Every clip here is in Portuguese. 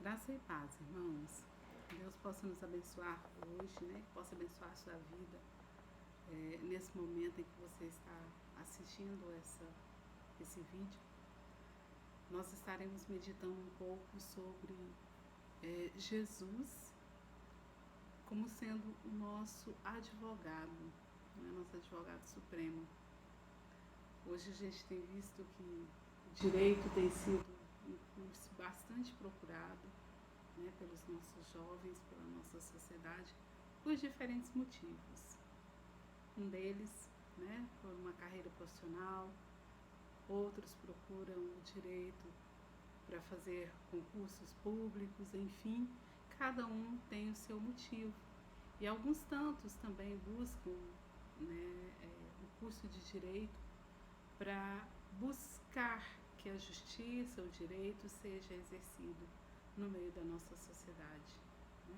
Graça e paz, irmãos. Deus possa nos abençoar hoje, né? Que possa abençoar a sua vida nesse momento em que você está assistindo esse vídeo. Nós estaremos meditando um pouco sobre Jesus como sendo o nosso advogado, né? Nosso advogado supremo. Hoje a gente tem visto que o direito tem sido um curso bastante procurado, né, pelos nossos jovens, pela nossa sociedade, por diferentes motivos. Um deles, né, por uma carreira profissional, outros procuram o direito para fazer concursos públicos, enfim, cada um tem o seu motivo. E alguns tantos também buscam, né, o curso de direito para buscar que a justiça, o direito seja exercido no meio da nossa sociedade, né?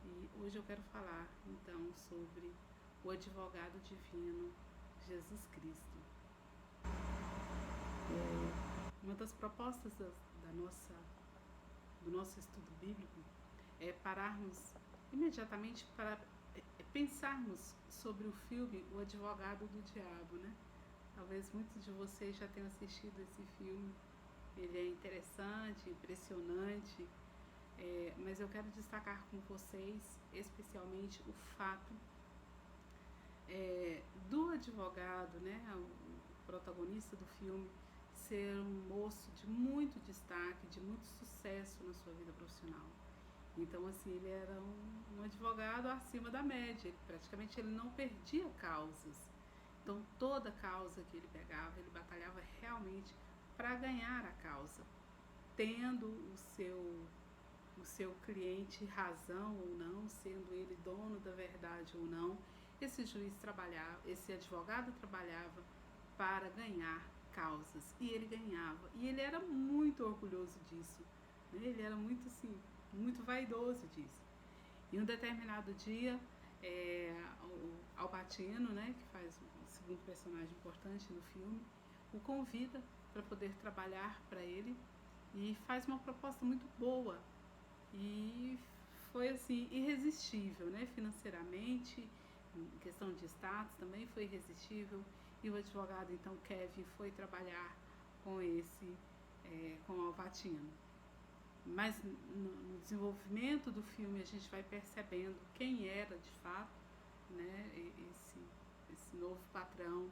E hoje eu quero falar então sobre o advogado divino Jesus Cristo. Uma das propostas do nosso estudo bíblico é pararmos imediatamente para pensarmos sobre o filme O Advogado do Diabo, né? Talvez muitos de vocês já tenham assistido esse filme. Ele é interessante, impressionante, mas eu quero destacar com vocês especialmente o fato do advogado, né, o protagonista do filme, ser um moço de muito destaque, de muito sucesso na sua vida profissional. Então, assim, ele era um advogado acima da média, praticamente ele não perdia causas. Então, toda causa que ele pegava, ele batalhava realmente para ganhar a causa, tendo o seu cliente razão ou não, sendo ele dono da verdade ou não. Esse juiz trabalhava, esse advogado trabalhava para ganhar causas, e ele ganhava, e ele era muito orgulhoso disso, né? Ele era muito assim, muito vaidoso disso. E um determinado dia, o Al Pacino, né, que faz o segundo personagem importante no filme, o convida para poder trabalhar para ele e faz uma proposta muito boa. E foi assim, irresistível, né? Financeiramente, em questão de status também foi irresistível. E o advogado, então, Kevin, foi trabalhar com com o Al Pacino. Mas no desenvolvimento do filme a gente vai percebendo quem era de fato, né, esse novo patrão,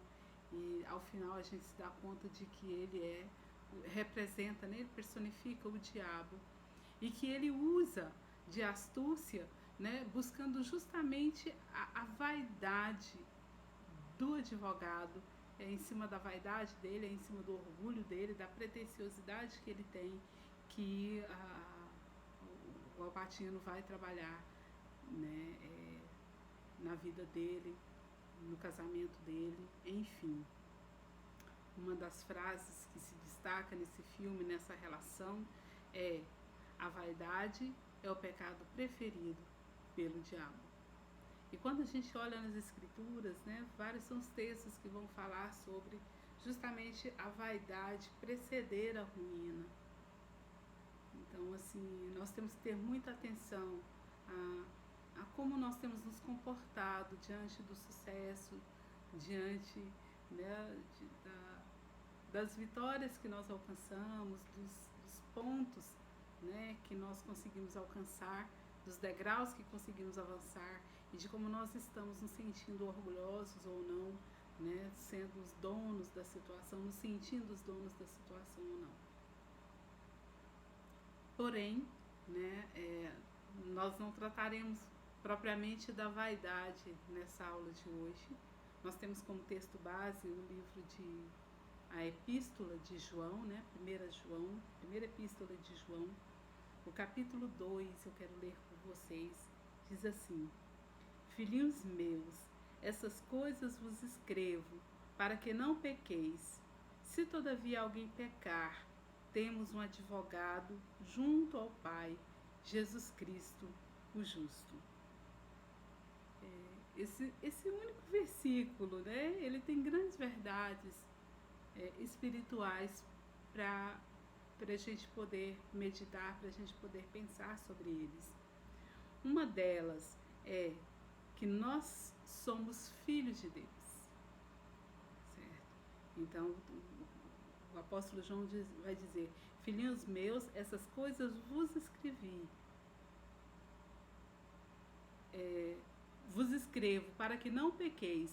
e ao final a gente se dá conta de que ele representa, né, ele personifica o diabo, e que ele usa de astúcia, né, buscando justamente a vaidade do advogado, em cima da vaidade dele, em cima do orgulho dele, da pretensiosidade que ele tem, que o Al Pacino vai trabalhar, né, na vida dele, no casamento dele, enfim. Uma das frases que se destaca nesse filme, nessa relação, é: a vaidade é o pecado preferido pelo diabo. E quando a gente olha nas escrituras, né, vários são os textos que vão falar sobre justamente a vaidade preceder a ruína. Então, assim, nós temos que ter muita atenção a como nós temos nos comportado diante do sucesso, diante, né, das vitórias que nós alcançamos, dos pontos, né, que nós conseguimos alcançar, dos degraus que conseguimos avançar, e de como nós estamos nos sentindo orgulhosos ou não, né, sendo os donos da situação, nos sentindo os donos da situação ou não. Porém, né, nós não trataremos propriamente da vaidade nessa aula de hoje. Nós temos como texto base o livro a Epístola de João, né, primeira Epístola de João, o capítulo 2, eu quero ler por vocês, diz assim: Filhinhos meus, essas coisas vos escrevo, para que não pequeis. Se todavia alguém pecar, temos um advogado junto ao Pai, Jesus Cristo, o justo. Esse único versículo, né, ele tem grandes verdades espirituais para para a gente poder meditar, para a gente poder pensar sobre eles. Uma delas é que nós somos filhos de Deus, certo? Então, o apóstolo João vai dizer: filhinhos meus, essas coisas vos escrevi, vos escrevo para que não pequeis.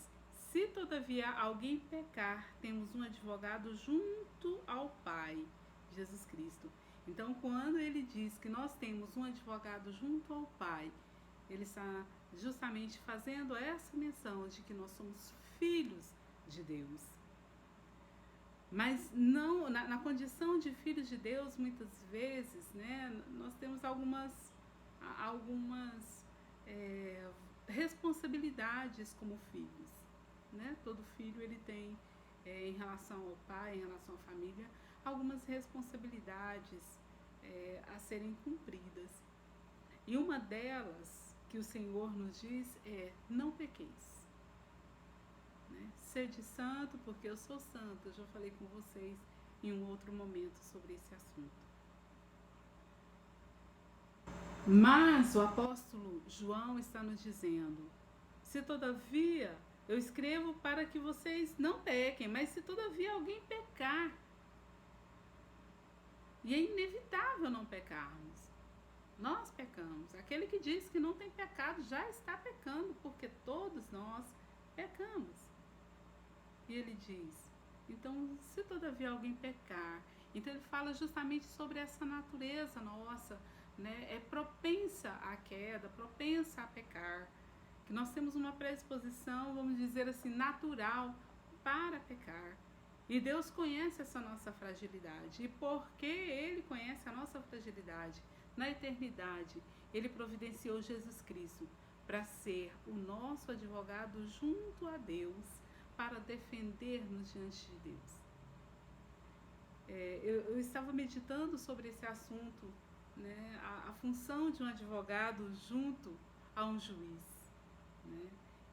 Se todavia alguém pecar, temos um advogado junto ao Pai, Jesus Cristo. Então, quando ele diz que nós temos um advogado junto ao Pai, ele está justamente fazendo essa menção de que nós somos filhos de Deus. Mas não na condição de filhos de Deus, muitas vezes, né, nós temos algumas responsabilidades como filhos, né? Todo filho ele tem, em relação ao pai, em relação à família, algumas responsabilidades a serem cumpridas. E uma delas que o Senhor nos diz é: não pequeis. Né? Sede santo, porque eu sou santo. Eu já falei com vocês em um outro momento sobre esse assunto. Mas o apóstolo João está nos dizendo: se todavia, eu escrevo para que vocês não pequem, mas se todavia alguém pecar, e é inevitável não pecarmos, nós pecamos. Aquele que diz que não tem pecado já está pecando, porque todos nós pecamos. E ele diz: então, se todavia alguém pecar, então ele fala justamente sobre essa natureza nossa, né? É propensa à queda, propensa a pecar, que nós temos uma predisposição, vamos dizer assim, natural para pecar. E Deus conhece essa nossa fragilidade. E porque Ele conhece a nossa fragilidade, na eternidade, Ele providenciou Jesus Cristo para ser o nosso advogado junto a Deus, para defender-nos diante de Deus. Eu estava meditando sobre esse assunto, né, a função de um advogado junto a um juiz, né?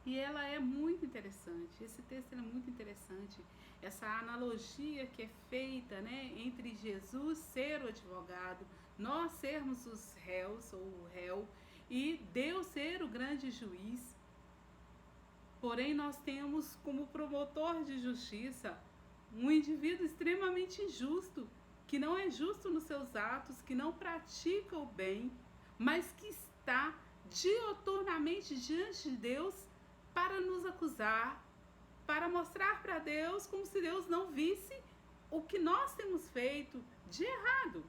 E ela é muito interessante, esse texto é muito interessante, essa analogia que é feita, né, entre Jesus ser o advogado, nós sermos os réus ou o réu, e Deus ser o grande juiz. Porém, nós temos como promotor de justiça um indivíduo extremamente injusto, que não é justo nos seus atos, que não pratica o bem, mas que está dioturnamente diante de Deus para nos acusar, para mostrar para Deus como se Deus não visse o que nós temos feito de errado.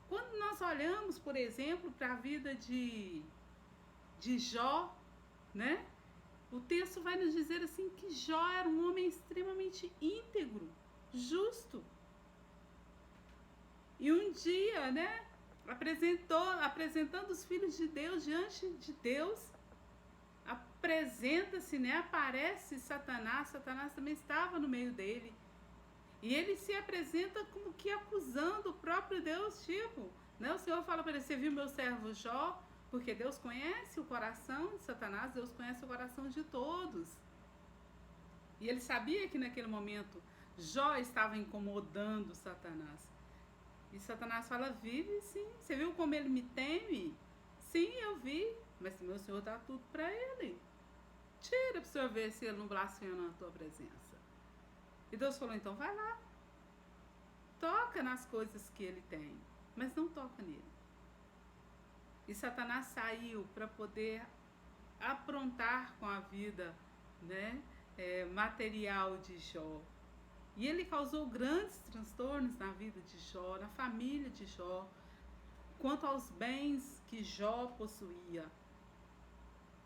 Quando nós olhamos, por exemplo, para a vida de Jó, né? O texto vai nos dizer assim que Jó era um homem extremamente íntegro, justo. E um dia, né, apresentando os filhos de Deus diante de Deus, apresenta-se, né, aparece Satanás. Satanás também estava no meio dele. E ele se apresenta como que acusando o próprio Deus, tipo, né, o Senhor fala para ele: você viu meu servo Jó? Porque Deus conhece o coração de Satanás, Deus conhece o coração de todos. E ele sabia que naquele momento Jó estava incomodando Satanás. E Satanás fala: vive sim, você viu como ele me teme? Sim, eu vi, mas meu Senhor dá tudo para ele. Tira para o Senhor ver se ele não blasfema na tua presença. E Deus falou: então vai lá, toca nas coisas que ele tem, mas não toca nele. E Satanás saiu para poder aprontar com a vida, né, material de Jó. E ele causou grandes transtornos na vida de Jó, na família de Jó, quanto aos bens que Jó possuía.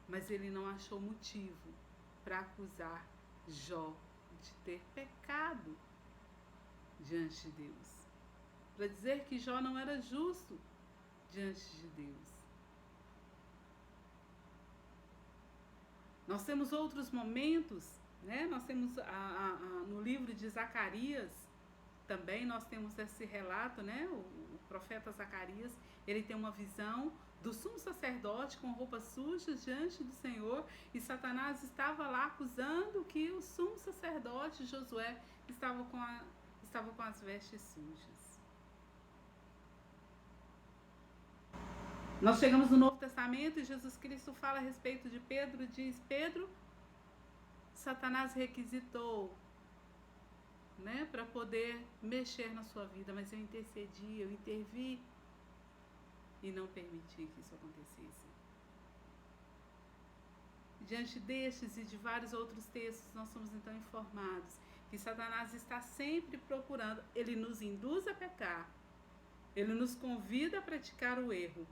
Mas ele não achou motivo para acusar Jó de ter pecado diante de Deus, para dizer que Jó não era justo diante de Deus. Nós temos outros momentos, né? Nós temos no livro de Zacarias também nós temos esse relato, né? O profeta Zacarias, ele tem uma visão do sumo sacerdote com roupas sujas diante do Senhor, e Satanás estava lá acusando que o sumo sacerdote Josué estavam com as vestes sujas. Nós chegamos no Novo Testamento e Jesus Cristo fala a respeito de Pedro, diz: Pedro, Satanás requisitou, né, para poder mexer na sua vida, mas eu intercedi, eu intervi e não permiti que isso acontecesse. Diante destes e de vários outros textos, nós somos então informados que Satanás está sempre procurando, ele nos induz a pecar, ele nos convida a praticar o erro,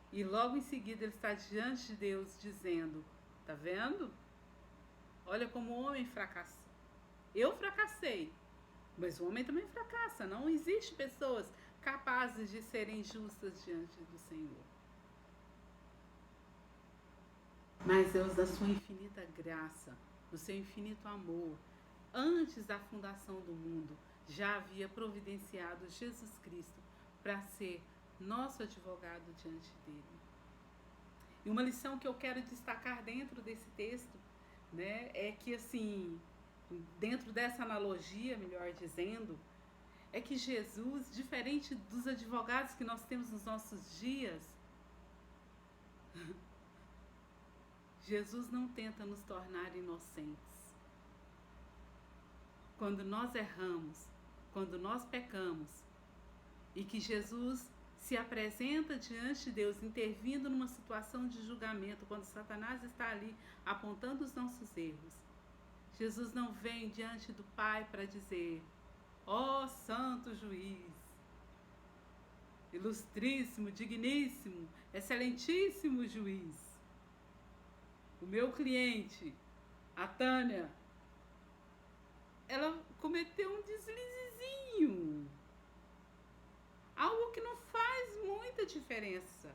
e logo em seguida ele está diante de Deus dizendo: tá vendo? Olha como o homem fracassa. Eu fracassei, mas o homem também fracassa. Não existe pessoas capazes de serem justas diante do Senhor. Mas Deus, da sua infinita graça, do seu infinito amor, antes da fundação do mundo, já havia providenciado Jesus Cristo para ser nosso advogado diante dele. E uma lição que eu quero destacar dentro desse texto, né, é que, assim, dentro dessa analogia, melhor dizendo, é que Jesus, diferente dos advogados que nós temos nos nossos dias, Jesus não tenta nos tornar inocentes. Quando nós erramos, quando nós pecamos, e que Jesus se apresenta diante de Deus, intervindo numa situação de julgamento, quando Satanás está ali apontando os nossos erros, Jesus não vem diante do Pai para dizer: ó santo juiz, ilustríssimo, digníssimo, excelentíssimo juiz, o meu cliente, a Tânia, ela cometeu um deslizezinho, algo que não faz muita diferença.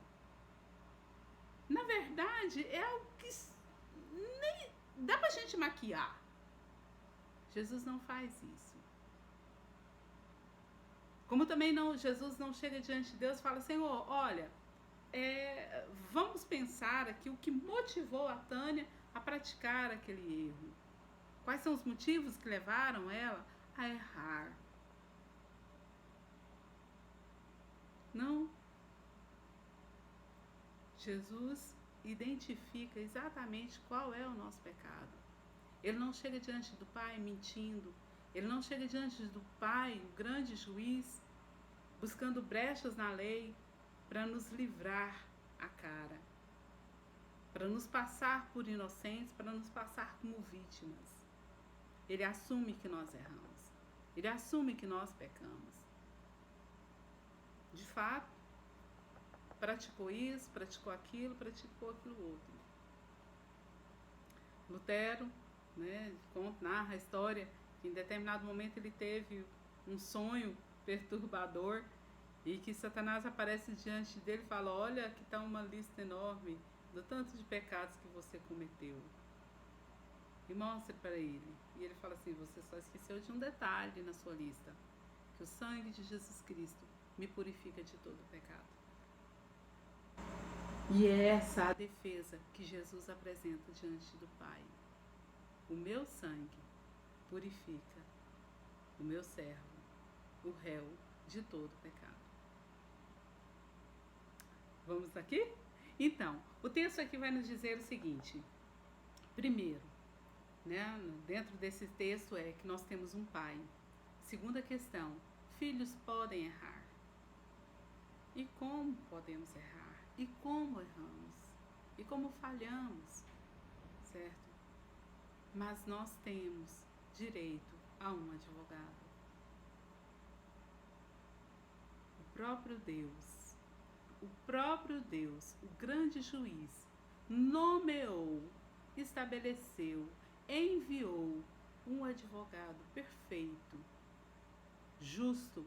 Na verdade, é algo que nem dá pra gente maquiar. Jesus não faz isso. Como também não, Jesus não chega diante de Deus e fala: Senhor, olha, vamos pensar aqui o que motivou a Tânia a praticar aquele erro. Quais são os motivos que levaram ela a errar? Não. Jesus identifica exatamente qual é o nosso pecado. Ele não chega diante do Pai mentindo. Ele não chega diante do Pai, o grande juiz, buscando brechas na lei para nos livrar a cara, para nos passar por inocentes, para nos passar como vítimas. Ele assume que nós erramos. Ele assume que nós pecamos. De fato, praticou isso, praticou aquilo outro. Lutero, né, narra a história que em determinado momento ele teve um sonho perturbador e que Satanás aparece diante dele e fala: olha, aqui está uma lista enorme do tanto de pecados que você cometeu. E mostra para ele. E ele fala assim: você só esqueceu de um detalhe na sua lista, que o sangue de Jesus Cristo me purifica de todo o pecado. E é essa a defesa que Jesus apresenta diante do Pai. O meu sangue purifica o meu servo, o réu, de todo pecado. Vamos aqui? Então, o texto aqui vai nos dizer o seguinte. Primeiro, né, dentro desse texto é que nós temos um pai. Segunda questão, filhos podem errar. E como podemos errar? E como erramos? E como falhamos? Certo? Mas nós temos direito a um advogado. O próprio Deus, o grande juiz, nomeou, estabeleceu, enviou um advogado perfeito, justo,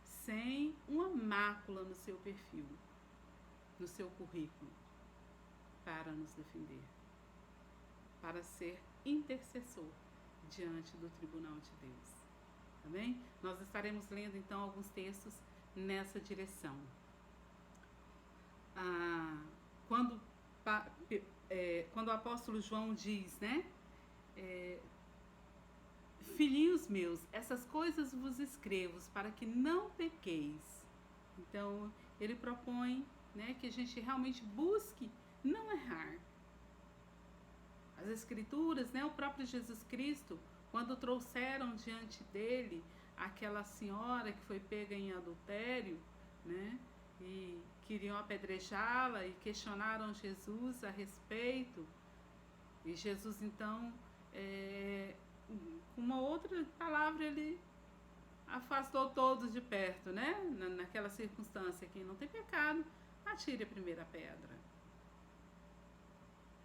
sem uma mácula no seu perfil, no seu currículo, para nos defender, para ser intercessor diante do tribunal de Deus. Amém? Nós estaremos lendo então alguns textos nessa direção. Quando o apóstolo João diz, né, Filhinhos meus, essas coisas vos escrevo para que não pequeis. Então, ele propõe, né, que a gente realmente busque não errar. As Escrituras, né, o próprio Jesus Cristo, quando trouxeram diante dele aquela senhora que foi pega em adultério, né, e queriam apedrejá-la e questionaram Jesus a respeito. E Jesus, então, com uma outra palavra, ele afastou todos de perto, né? Naquela circunstância, quem não tem pecado, atire a primeira pedra.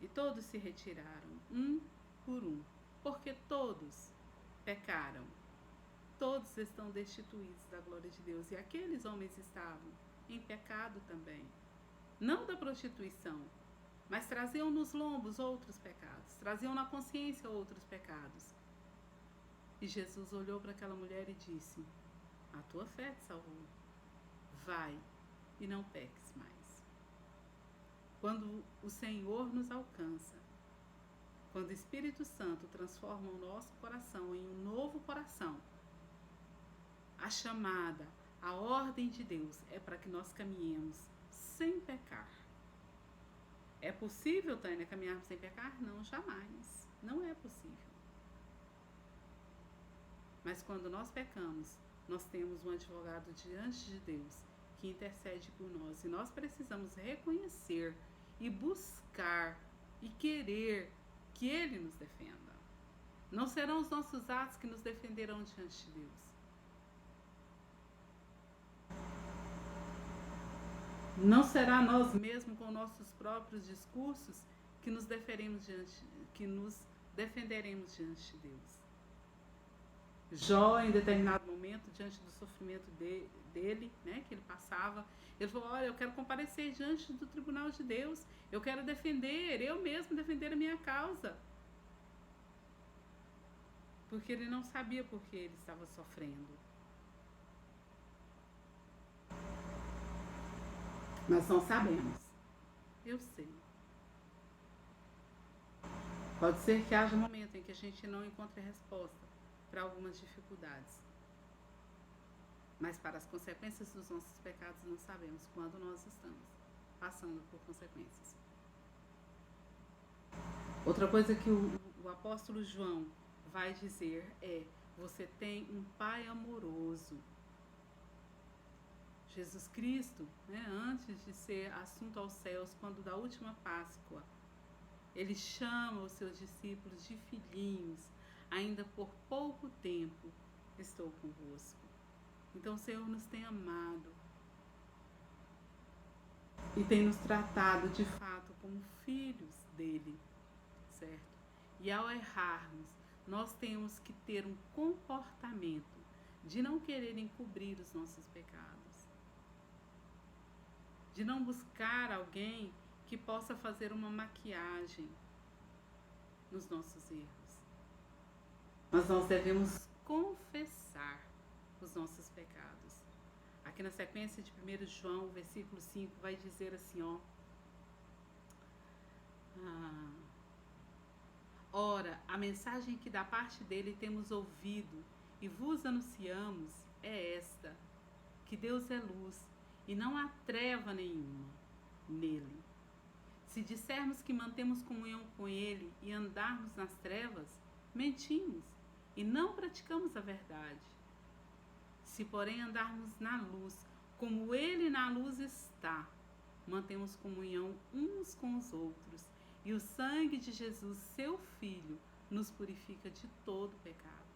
E todos se retiraram, um por um, porque todos pecaram. Todos estão destituídos da glória de Deus. E aqueles homens estavam em pecado também. Não da prostituição, mas traziam nos lombos outros pecados. Traziam na consciência outros pecados. E Jesus olhou para aquela mulher e disse: a tua fé te salvou. Vai e não peques mais. Quando o Senhor nos alcança, quando o Espírito Santo transforma o nosso coração em um novo coração, a chamada, a ordem de Deus é para que nós caminhemos sem pecar. É possível, Tânia, caminharmos sem pecar? Não, jamais. Não é possível. Mas quando nós pecamos, nós temos um advogado diante de Deus que intercede por nós. E nós precisamos reconhecer e buscar e querer que Ele nos defenda. Não serão os nossos atos que nos defenderão diante de Deus. Não será nós mesmos com nossos próprios discursos que nos defenderemos diante de Deus. Jó, em determinado momento, diante do sofrimento dele, né, que ele passava, ele falou: olha, eu quero comparecer diante do tribunal de Deus, eu quero eu mesmo defender a minha causa. Porque ele não sabia por que ele estava sofrendo. Nós não sabemos. Eu sei. Pode ser que haja um momento em que a gente não encontre resposta para algumas dificuldades. Mas para as consequências dos nossos pecados não sabemos quando nós estamos passando por consequências. Outra coisa que o apóstolo João vai dizer é: você tem um Pai amoroso. Jesus Cristo, né, antes de ser assunto aos céus, quando da última Páscoa, ele chama os seus discípulos de filhinhos, ainda por pouco tempo estou convosco. Então o Senhor nos tem amado e tem nos tratado de fato como filhos dele, certo? E ao errarmos, nós temos que ter um comportamento de não querer encobrir os nossos pecados, de não buscar alguém que possa fazer uma maquiagem nos nossos erros. Mas nós devemos confessar os nossos pecados. Aqui na sequência de 1 João, versículo 5, vai dizer assim, ó: ora, a mensagem que da parte dele temos ouvido e vos anunciamos é esta, que Deus é luz e não há treva nenhuma nele. Se dissermos que mantemos comunhão com ele e andarmos nas trevas, mentimos e não praticamos a verdade. Se, porém, andarmos na luz, como ele na luz está, mantemos comunhão uns com os outros, e o sangue de Jesus, seu Filho, nos purifica de todo pecado.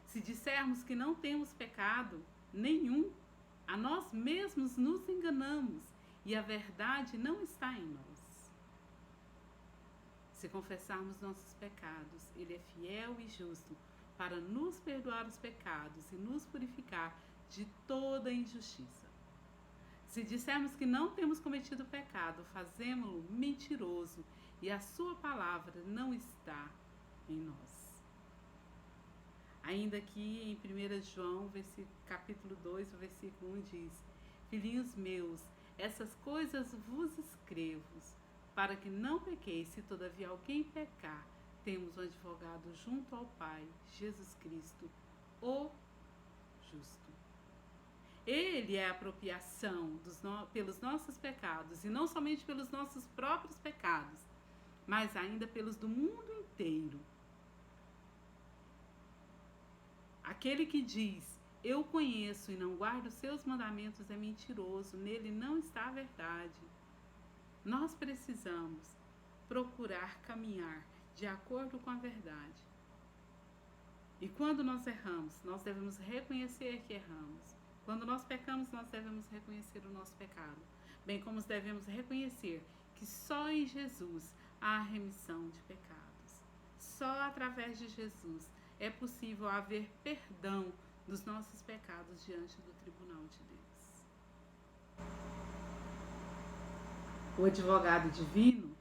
Se dissermos que não temos pecado nenhum, a nós mesmos nos enganamos, e a verdade não está em nós. Se confessarmos nossos pecados, ele é fiel e justo para nos perdoar os pecados e nos purificar de toda injustiça. Se dissermos que não temos cometido pecado, fazemo-lo mentiroso e a sua palavra não está em nós. Ainda que em 1 João, capítulo 2, versículo 1 diz: filhinhos meus, essas coisas vos escrevo, para que não pequeis. Se todavia alguém pecar, temos um advogado junto ao Pai, Jesus Cristo, o justo. Ele é a apropriação pelos nossos pecados, e não somente pelos nossos próprios pecados, mas ainda pelos do mundo inteiro. Aquele que diz, eu conheço e não guardo os seus mandamentos é mentiroso, nele não está a verdade. Nós precisamos procurar caminhar de acordo com a verdade. E quando nós erramos, nós devemos reconhecer que erramos. Quando nós pecamos, nós devemos reconhecer o nosso pecado, bem como devemos reconhecer que só em Jesus há remissão de pecados. Só através de Jesus é possível haver perdão dos nossos pecados diante do tribunal de Deus. O advogado divino,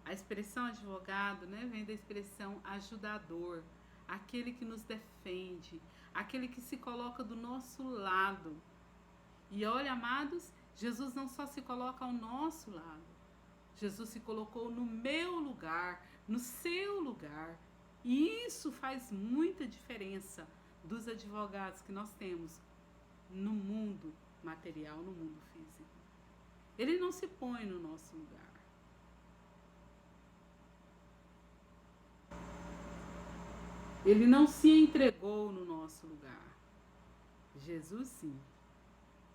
a expressão advogado, vem da expressão ajudador, aquele que nos defende, aquele que se coloca do nosso lado. E olha, amados, Jesus não só se coloca ao nosso lado, Jesus se colocou no meu lugar, no seu lugar. E isso faz muita diferença dos advogados que nós temos no mundo material, no mundo físico. Ele não se põe no nosso lugar. Ele não se entregou no nosso lugar. Jesus sim.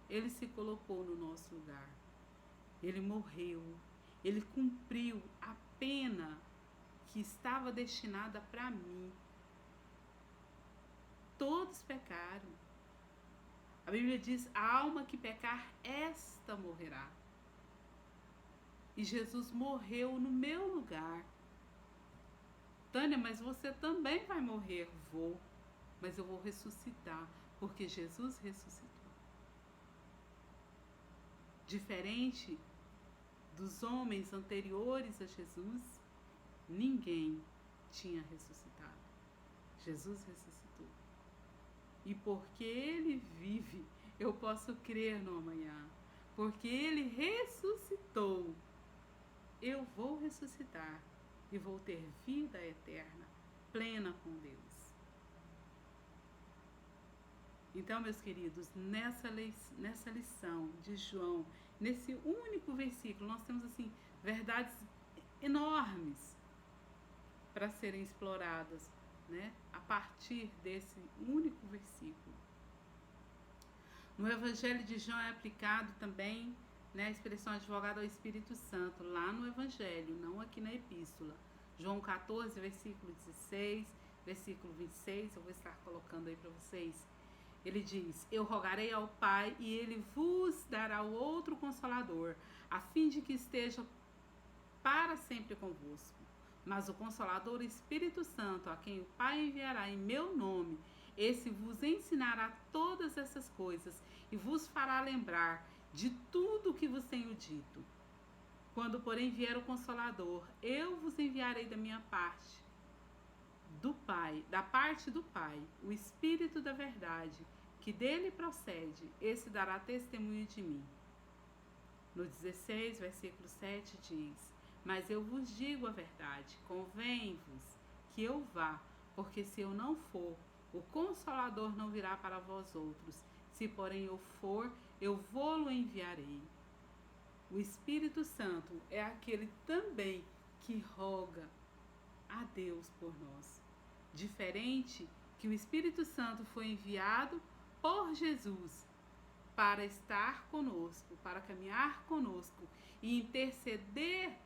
Ele se colocou no nosso lugar. Ele morreu. Ele cumpriu a pena que estava destinada para mim. Todos pecaram. A Bíblia diz, a alma que pecar, esta morrerá. E Jesus morreu no meu lugar. Tânia, mas você também vai morrer. Vou, mas eu vou ressuscitar, porque Jesus ressuscitou. Diferente dos homens anteriores a Jesus, ninguém tinha ressuscitado. Jesus ressuscitou. E porque Ele vive, eu posso crer no amanhã. Porque Ele ressuscitou, eu vou ressuscitar e vou ter vida eterna, plena com Deus. Então, meus queridos, nessa lição de João, nesse único versículo, nós temos assim verdades enormes para serem exploradas, a partir desse único versículo. No Evangelho de João é aplicado também a expressão advogado ao Espírito Santo, lá no Evangelho, não aqui na Epístola. João 14, versículo 16, versículo 26, eu vou estar colocando aí para vocês. Ele diz, eu rogarei ao Pai e Ele vos dará o outro Consolador, a fim de que esteja para sempre convosco. Mas o Consolador, o Espírito Santo, a quem o Pai enviará em meu nome, esse vos ensinará todas essas coisas e vos fará lembrar de tudo o que vos tenho dito. Quando, porém, vier o Consolador, eu vos enviarei da minha parte, do Pai, da parte do Pai, o Espírito da verdade, que dele procede, esse dará testemunho de mim. No 16, versículo 7 diz, mas eu vos digo a verdade, convém-vos que eu vá, porque se eu não for, o Consolador não virá para vós outros. Se, porém, eu for, eu vou-lo enviarei. O Espírito Santo é aquele também que roga a Deus por nós. Diferente que o Espírito Santo foi enviado por Jesus para estar conosco, para caminhar conosco e interceder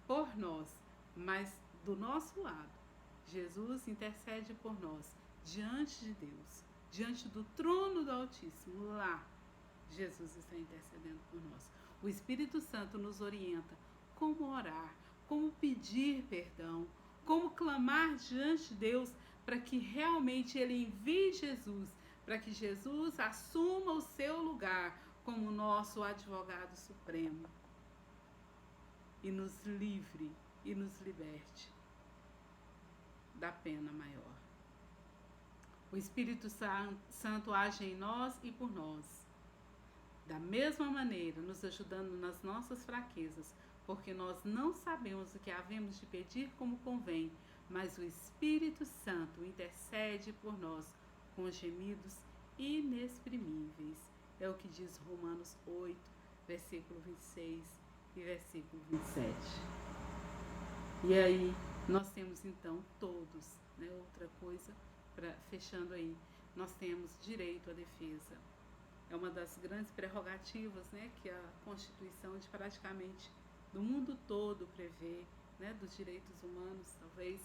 por nós, mas do nosso lado, Jesus intercede por nós diante de Deus, diante do trono do Altíssimo. Lá, Jesus está intercedendo por nós. O Espírito Santo nos orienta como orar, como pedir perdão, como clamar diante de Deus para que realmente Ele envie Jesus, para que Jesus assuma o seu lugar como nosso advogado supremo e nos livre e nos liberte da pena maior. O Espírito Santo age em nós e por nós, da mesma maneira, nos ajudando nas nossas fraquezas, porque nós não sabemos o que havemos de pedir como convém, mas o Espírito Santo intercede por nós com gemidos inexprimíveis. É o que diz Romanos 8, versículo 26 e versículo 27. E aí, nós temos então todos, né, outra coisa, fechando aí, nós temos direito à defesa. É uma das grandes prerrogativas, né, que a Constituição de praticamente do mundo todo prevê, né, dos direitos humanos, talvez,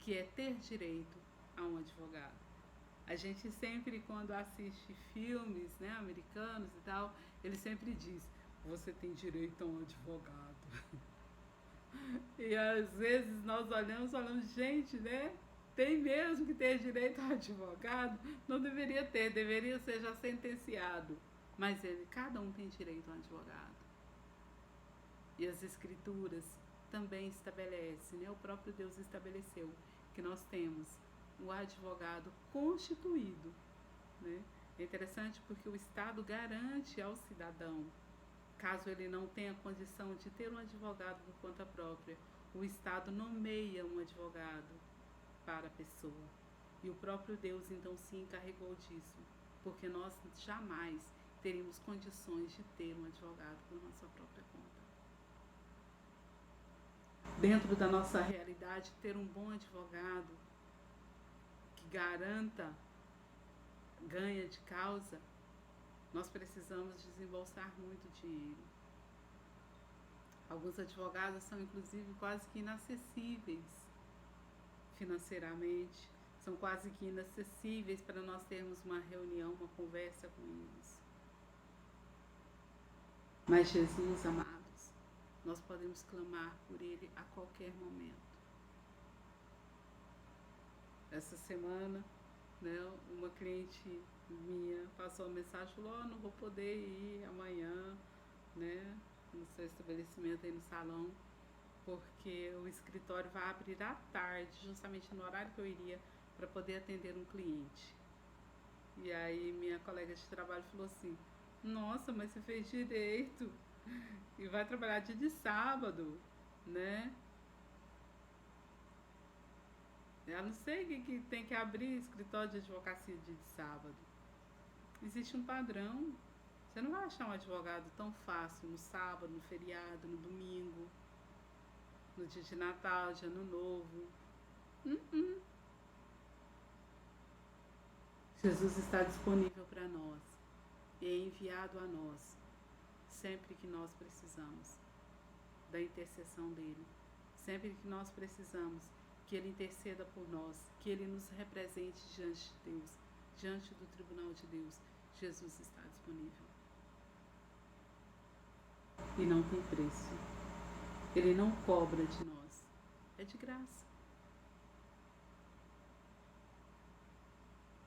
que é ter direito a um advogado. A gente sempre, quando assiste filmes, né, americanos e tal, ele sempre diz, você tem direito a um advogado. E às vezes nós falamos, gente, né, tem mesmo que ter direito a advogado? Não deveria ter, deveria ser já sentenciado. Mas cada um tem direito a um advogado. E as escrituras também estabelecem, né, o próprio Deus estabeleceu que nós temos o advogado constituído, né? É interessante porque o Estado garante ao cidadão, caso ele não tenha condição de ter um advogado por conta própria, o Estado nomeia um advogado para a pessoa. E o próprio Deus então se encarregou disso, porque nós jamais teríamos condições de ter um advogado por nossa própria conta. Dentro da nossa realidade, ter um bom advogado que garanta ganha de causa, nós precisamos desembolsar muito dinheiro. Alguns advogados são inclusive quase que inacessíveis financeiramente, são quase que inacessíveis para nós termos uma reunião, uma conversa com eles. Mas Jesus, amados, nós podemos clamar por ele a qualquer momento. Essa semana, né, uma cliente minha passou uma mensagem, falou, não vou poder ir amanhã, né, no seu estabelecimento aí no salão, porque o escritório vai abrir à tarde, justamente no horário que eu iria, para poder atender um cliente. E aí minha colega de trabalho falou assim, nossa, mas você fez direito e vai trabalhar dia de sábado, né? Eu não sei que tem que abrir escritório de advocacia dia de sábado. Existe um padrão. Você não vai achar um advogado tão fácil no sábado, no feriado, no domingo, no dia de Natal, de Ano Novo. Jesus está disponível para nós e é enviado a nós sempre que nós precisamos da intercessão dele, sempre que nós precisamos que ele interceda por nós, que ele nos represente diante de Deus, diante do tribunal de Deus. Jesus está disponível. E não tem preço. Ele não cobra de nós. É de graça.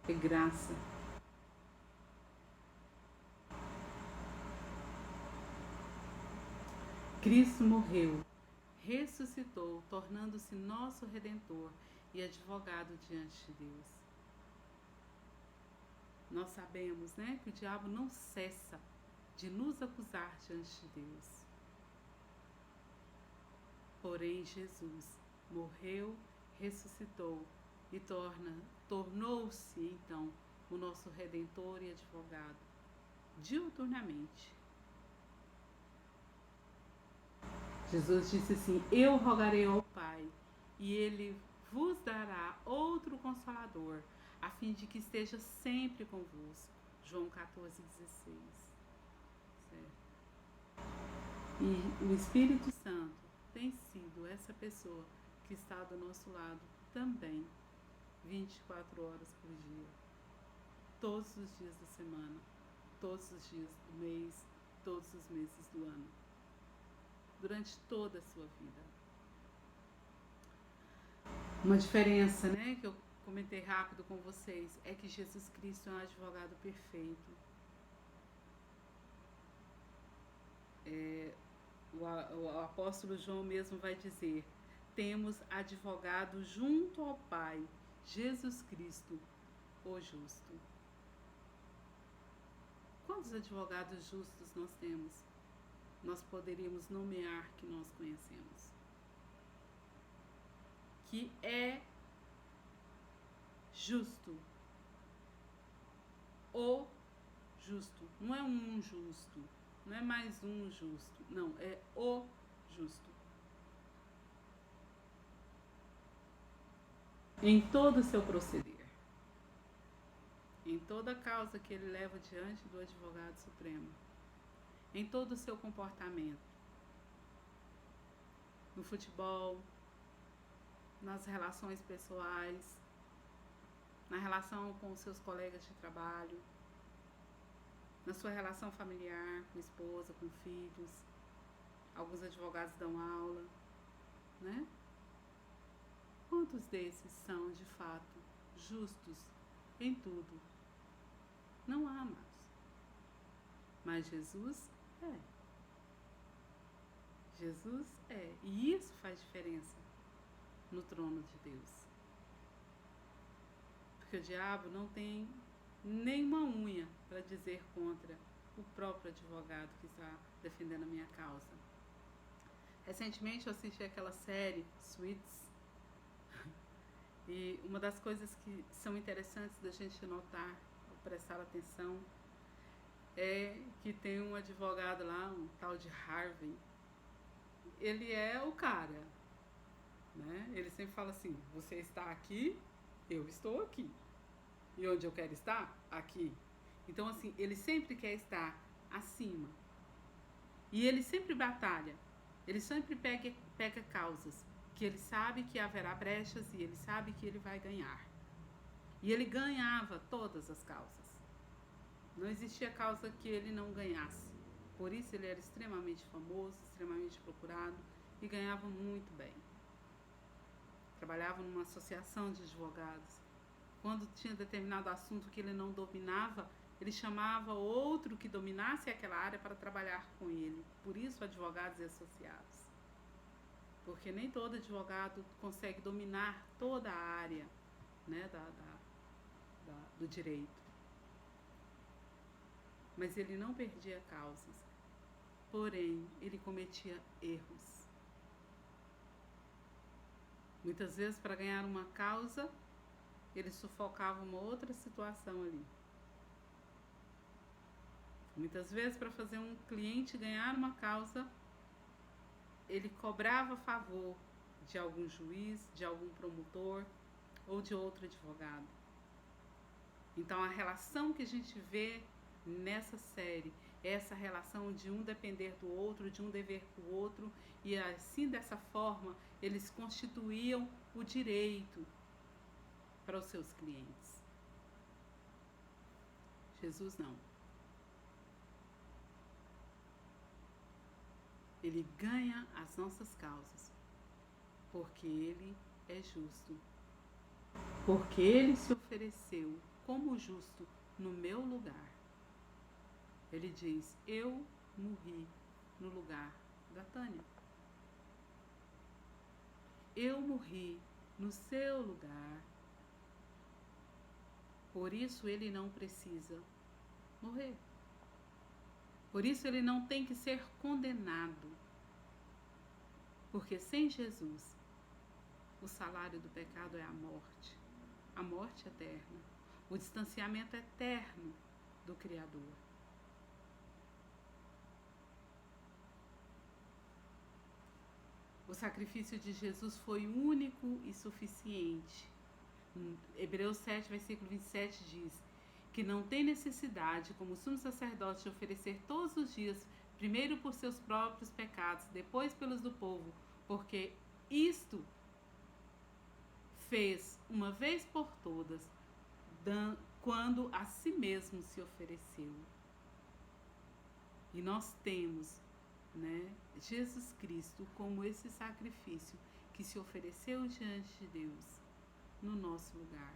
É graça. Cristo morreu, ressuscitou, tornando-se nosso Redentor e advogado diante de Deus. Nós sabemos, né, que o diabo não cessa de nos acusar diante de Deus. Porém, Jesus morreu, ressuscitou e tornou-se, então, o nosso Redentor e advogado, diuturnamente. Jesus disse assim, eu rogarei ao Pai, e Ele vos dará outro Consolador, a fim de que esteja sempre convosco. João 14,16. Certo? E o Espírito Santo tem sido essa pessoa que está do nosso lado também, 24 horas por dia, todos os dias da semana, todos os dias do mês, todos os meses do ano, durante toda a sua vida. Uma diferença, né, que eu comentei rápido com vocês, é que Jesus Cristo é um advogado perfeito. O apóstolo João mesmo vai dizer, temos advogado junto ao Pai, Jesus Cristo, o justo. Quantos advogados justos nós temos? Nós poderíamos nomear que nós conhecemos. que é justo. O justo. Não é um justo. Não é mais um justo. Não, é o justo. Em todo o seu proceder. Em toda causa que ele leva diante do advogado supremo. Em todo o seu comportamento. No futebol, nas relações pessoais, na relação com os seus colegas de trabalho, na sua relação familiar, com esposa, com filhos. Alguns advogados dão aula, né? Quantos desses são, de fato, justos em tudo? Não há, amados. Mas Jesus é. Jesus é. E isso faz diferença no trono de Deus. Porque o diabo não tem nenhuma unha para dizer contra o próprio advogado que está defendendo a minha causa. Recentemente eu assisti aquela série Suits e uma das coisas que são interessantes da gente notar, ou prestar atenção, é que tem um advogado lá, um tal de Harvey. Ele é o cara, né? Ele sempre fala assim: você está aqui, eu estou aqui. E onde eu quero estar? Aqui. Então, assim, ele sempre quer estar acima. E ele sempre batalha. Ele sempre pega causas que ele sabe que haverá brechas e ele sabe que ele vai ganhar. E ele ganhava todas as causas. Não existia causa que ele não ganhasse. Por isso ele era extremamente famoso, extremamente procurado e ganhava muito bem. Trabalhava numa associação de advogados. Quando tinha determinado assunto que ele não dominava, ele chamava outro que dominasse aquela área para trabalhar com ele. Por isso, advogados e associados. Porque nem todo advogado consegue dominar toda a área, né, do direito. Mas ele não perdia causas. Porém, ele cometia erros. Muitas vezes, para ganhar uma causa, ele sufocava uma outra situação ali. Muitas vezes, para fazer um cliente ganhar uma causa, ele cobrava favor de algum juiz, de algum promotor ou de outro advogado. Então, a relação que a gente vê nessa série é essa relação de um depender do outro, de um dever com o outro, e assim, dessa forma, eles constituíam o direito para os seus clientes. Jesus não. Ele ganha as nossas causas, porque ele é justo. Porque ele se ofereceu como justo no meu lugar. Ele diz: eu morri no lugar da Tânia. Eu morri no seu lugar. Por isso ele não precisa morrer. Por isso ele não tem que ser condenado. Porque sem Jesus, o salário do pecado é a morte eterna, o distanciamento eterno do Criador. O sacrifício de Jesus foi único e suficiente. Hebreus 7, versículo 27 diz que não tem necessidade, como sumo sacerdote, de oferecer todos os dias, primeiro por seus próprios pecados, depois pelos do povo, porque isto fez uma vez por todas, quando a si mesmo se ofereceu. E nós temos, né, Jesus Cristo como esse sacrifício que se ofereceu diante de Deus no nosso lugar.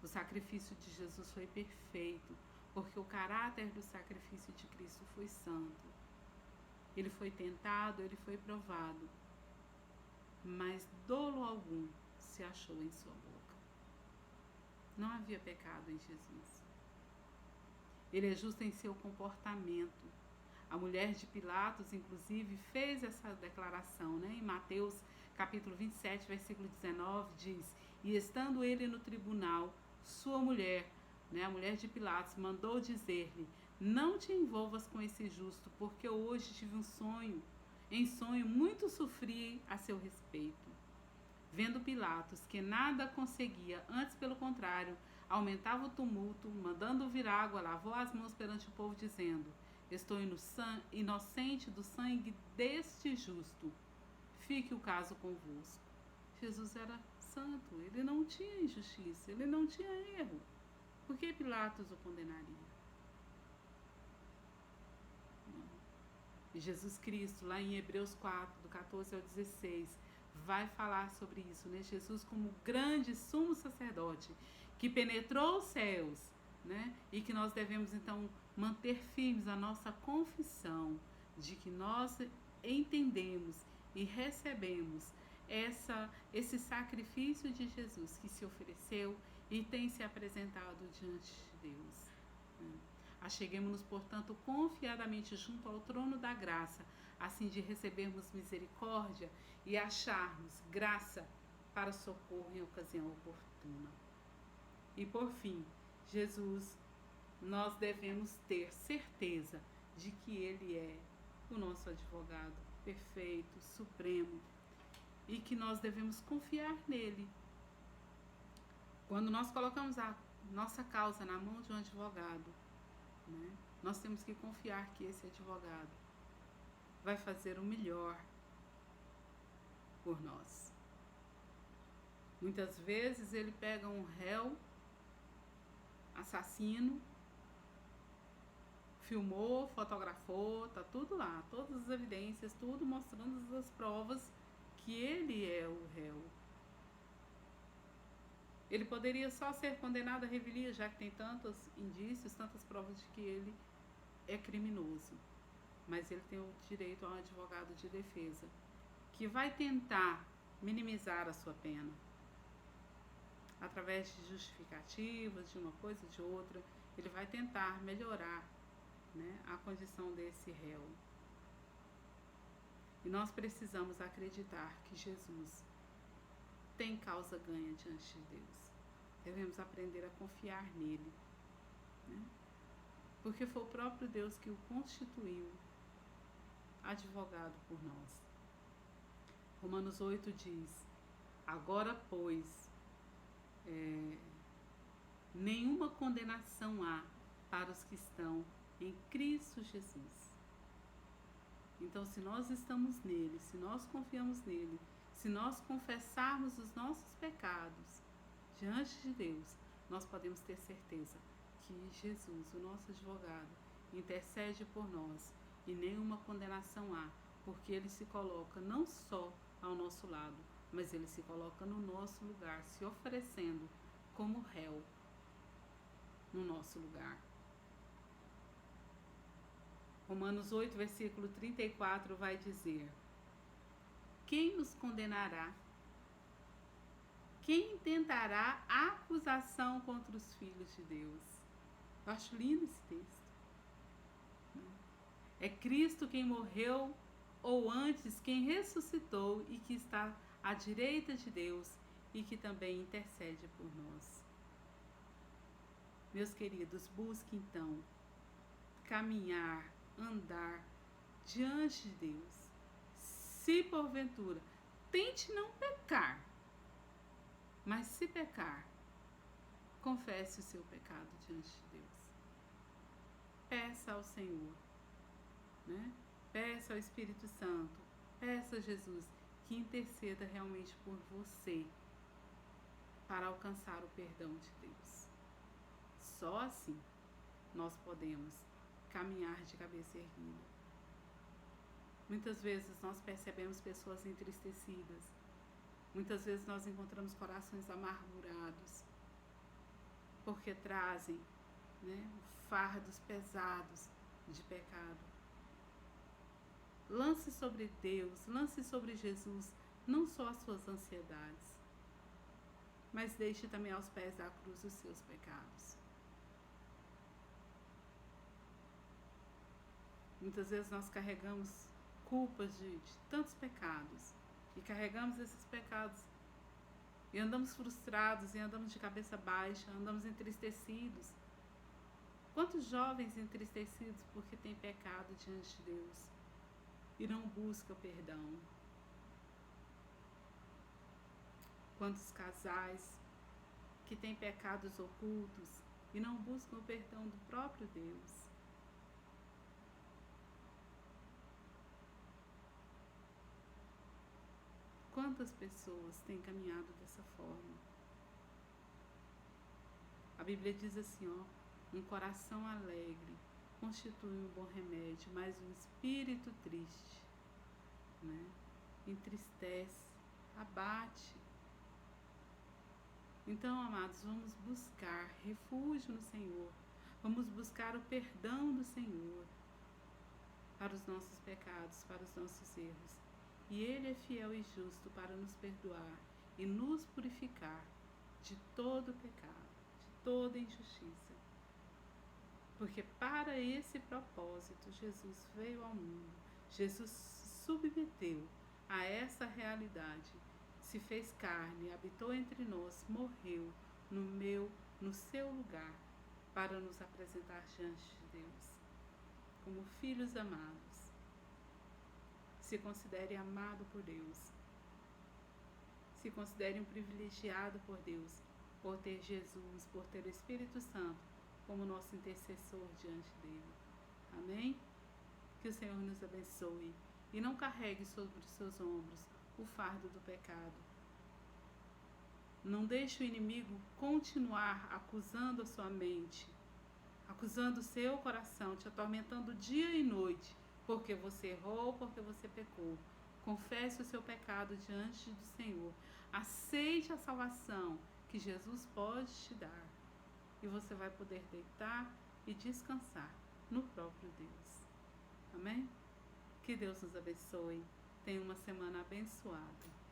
O sacrifício de Jesus foi perfeito, porque o caráter do sacrifício de Cristo foi santo. Ele foi tentado, ele foi provado, mas dolo algum se achou em sua boca. Não havia pecado em Jesus. Ele é justo em seu comportamento. A mulher de Pilatos, inclusive, fez essa declaração, né? Em Mateus capítulo 27, versículo 19, diz: e estando ele no tribunal, sua mulher, né, a mulher de Pilatos, mandou dizer-lhe: não te envolvas com esse justo, porque hoje tive um sonho. Em sonho muito sofri a seu respeito. Vendo Pilatos que nada conseguia, antes pelo contrário, aumentava o tumulto, mandando vir água, lavou as mãos perante o povo, dizendo: estou inocente do sangue deste justo. Fique o caso convosco. Jesus era santo, ele não tinha injustiça, ele não tinha erro. Por que Pilatos o condenaria? E Jesus Cristo, lá em Hebreus 4, do 14 ao 16, vai falar sobre isso, né? Jesus como grande sumo sacerdote, que penetrou os céus, né? E que nós devemos, então, manter firmes a nossa confissão de que nós entendemos e recebemos esse sacrifício de Jesus que se ofereceu e tem se apresentado diante de Deus. Né? Acheguemos-nos, portanto, confiadamente junto ao trono da graça, assim de recebermos misericórdia e acharmos graça para socorro em ocasião oportuna. E por fim, Jesus, nós devemos ter certeza de que Ele é o nosso advogado perfeito, supremo, e que nós devemos confiar nele. Quando nós colocamos a nossa causa na mão de um advogado, né, nós temos que confiar que esse advogado vai fazer o melhor por nós. Muitas vezes ele pega um réu, assassino, filmou, fotografou, tá tudo lá, todas as evidências, tudo mostrando as provas que ele é o réu. Ele poderia só ser condenado à revelia, já que tem tantos indícios, tantas provas de que ele é criminoso. Mas ele tem o direito a um advogado de defesa, que vai tentar minimizar a sua pena, através de justificativas, de uma coisa ou de outra. Ele vai tentar melhorar, né, a condição desse réu. E nós precisamos acreditar que Jesus tem causa ganha diante de Deus. Devemos aprender a confiar nele, né? Porque foi o próprio Deus que o constituiu advogado por nós. Romanos 8 diz: agora, pois, nenhuma condenação há para os que estão em Cristo Jesus. Então, se nós estamos nele, se nós confiamos nele, se nós confessarmos os nossos pecados diante de Deus, nós podemos ter certeza que Jesus, o nosso advogado, intercede por nós e nenhuma condenação há, porque ele se coloca não só ao nosso lado, mas ele se coloca no nosso lugar, se oferecendo como réu no nosso lugar. Romanos 8, versículo 34 vai dizer: quem nos condenará? Quem intentará acusação contra os filhos de Deus? Eu acho lindo esse texto. É Cristo quem morreu, ou antes, quem ressuscitou e que está à direita de Deus e que também intercede por nós. Meus queridos, busque então caminhar, andar diante de Deus. Se porventura, tente não pecar, mas se pecar, confesse o seu pecado diante de Deus. Peça ao Senhor, né? Peça ao Espírito Santo, peça a Jesus que interceda realmente por você para alcançar o perdão de Deus. Só assim nós podemos caminhar de cabeça erguida. Muitas vezes nós percebemos pessoas entristecidas. Muitas vezes nós encontramos corações amargurados, porque trazem, né, fardos pesados de pecado. Lance sobre Deus, lance sobre Jesus, não só as suas ansiedades, mas deixe também aos pés da cruz os seus pecados. Muitas vezes nós carregamos culpas de tantos pecados, e carregamos esses pecados e andamos frustrados e andamos de cabeça baixa, andamos entristecidos. Quantos jovens entristecidos porque têm pecado diante de Deus e não buscam perdão? Quantos casais que têm pecados ocultos e não buscam o perdão do próprio Deus? Quantas pessoas têm caminhado dessa forma? A Bíblia diz assim, ó, um coração alegre constitui um bom remédio, mas um espírito triste, né, entristece, abate. Então, amados, vamos buscar refúgio no Senhor, vamos buscar o perdão do Senhor para os nossos pecados, para os nossos erros. E Ele é fiel e justo para nos perdoar e nos purificar de todo pecado, de toda injustiça. Porque para esse propósito Jesus veio ao mundo, Jesus se submeteu a essa realidade, se fez carne, habitou entre nós, morreu no seu lugar, para nos apresentar diante de Deus, como filhos amados. Se considere amado por Deus. Se considere um privilegiado por Deus, por ter Jesus, por ter o Espírito Santo como nosso intercessor diante dele. Amém? Que o Senhor nos abençoe e não carregue sobre os seus ombros o fardo do pecado. Não deixe o inimigo continuar acusando a sua mente, acusando o seu coração, te atormentando dia e noite, porque você errou, porque você pecou. Confesse o seu pecado diante do Senhor. Aceite a salvação que Jesus pode te dar. E você vai poder deitar e descansar no próprio Deus. Amém? Que Deus nos abençoe. Tenha uma semana abençoada.